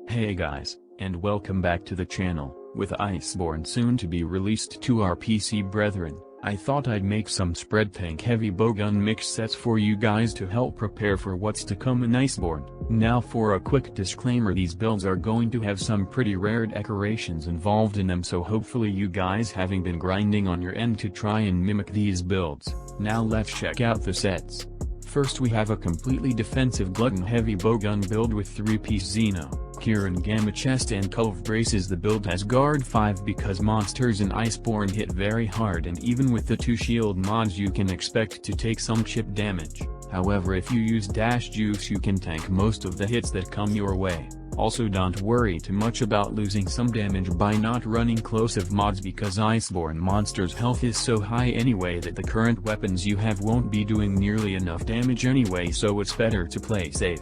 Hey guys, and welcome back to the channel. With Iceborne soon to be released to our PC brethren, I thought I'd make some spread tank heavy bowgun mix sets for you guys to help prepare for what's to come in Iceborne. Now for a quick disclaimer, these builds are going to have some pretty rare decorations involved in them, so hopefully you guys having been grinding on your end to try and mimic these builds. Now let's check out the sets. First we have a completely defensive glutton heavy bowgun build with 3-piece Xeno, Kieran Gamma chest and Culve braces. The build has guard 5 because monsters in Iceborne hit very hard, and even with the 2 shield mods you can expect to take some chip damage. However, if you use dash juice you can tank most of the hits that come your way. Also don't worry too much about losing some damage by not running closive mods, because Iceborne monsters' health is so high anyway that the current weapons you have won't be doing nearly enough damage anyway, so it's better to play safe.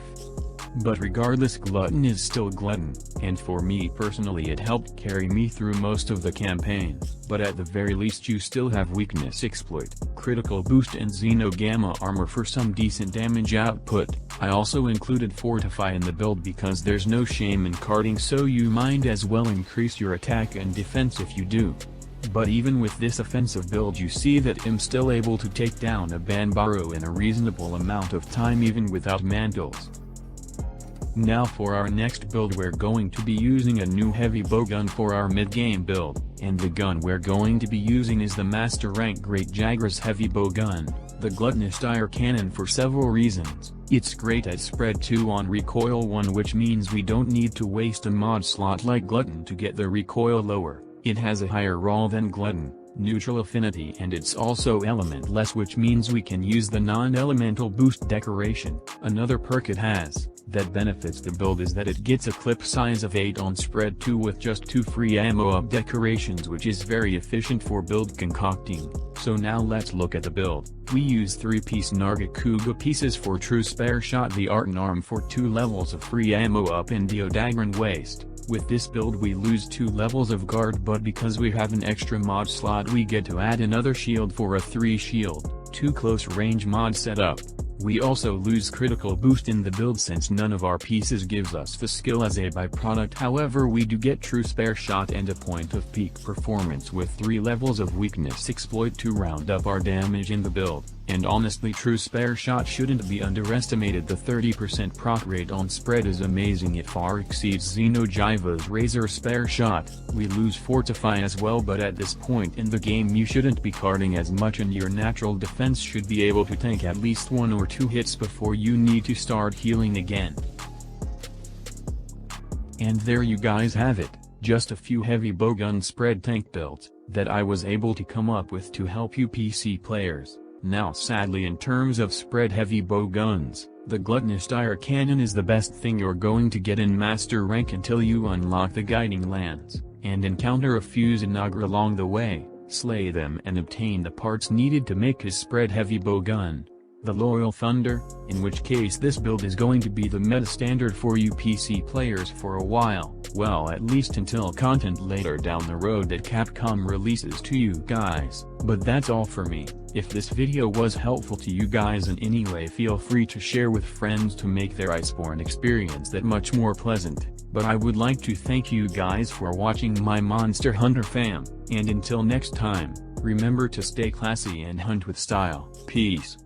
But regardless, glutton is still glutton, and for me personally it helped carry me through most of the campaign. But at the very least you still have weakness exploit, critical boost and Xeno Gamma armor for some decent damage output. I also included fortify in the build because there's no shame in carding, so you might as well increase your attack and defense if you do. But even with this offensive build you see that I'm still able to take down a Banbaro in a reasonable amount of time even without mantles. Now for our next build we're going to be using a new heavy bowgun for our mid-game build, and the gun we're going to be using is the Master Rank Great Jagras heavy bowgun, the gluttonous tire cannon, for several reasons. It's great at spread 2 on recoil 1, which means we don't need to waste a mod slot like glutton to get the recoil lower. It has a higher roll than glutton, neutral affinity, and it's also elementless, which means we can use the non-elemental boost decoration. Another perk it has that benefits the build is that it gets a clip size of 8 on spread 2 with just 2 free ammo up decorations, which is very efficient for build concocting. So now let's look at the build. We use 3-piece Nargacuga pieces for true spare shot, the Artan arm for 2 levels of free ammo up, and Deodagran waist. With this build we lose 2 levels of guard, but because we have an extra mod slot we get to add another shield for a 3 shield, 2 close range mod setup. We also lose critical boost in the build since none of our pieces gives us the skill as a byproduct. However, we do get true spare shot and a point of peak performance with 3 levels of weakness exploit to round up our damage in the build. And honestly, true spare shot shouldn't be underestimated. The 30% proc rate on spread is amazing, it far exceeds Xeno'jiva's razor spare shot. We lose fortify as well, but at this point in the game you shouldn't be carding as much, and your natural defense should be able to tank at least 1 or 2 hits before you need to start healing again. And there you guys have it, just a few heavy bowgun spread tank builds that I was able to come up with to help you PC players. Now sadly, in terms of spread heavy bowguns, the gluttonous tire cannon is the best thing you're going to get in master rank until you unlock the guiding lands, and encounter a few Xeno'jiva along the way, slay them and obtain the parts needed to make his spread heavy bowgun. The Loyal Thunder, in which case this build is going to be the meta standard for you PC players for a while, well, at least until content later down the road that Capcom releases to you guys. But that's all for me. If this video was helpful to you guys in any way, feel free to share with friends to make their Iceborne experience that much more pleasant. But I would like to thank you guys for watching, my Monster Hunter fam, and until next time, remember to stay classy and hunt with style. Peace.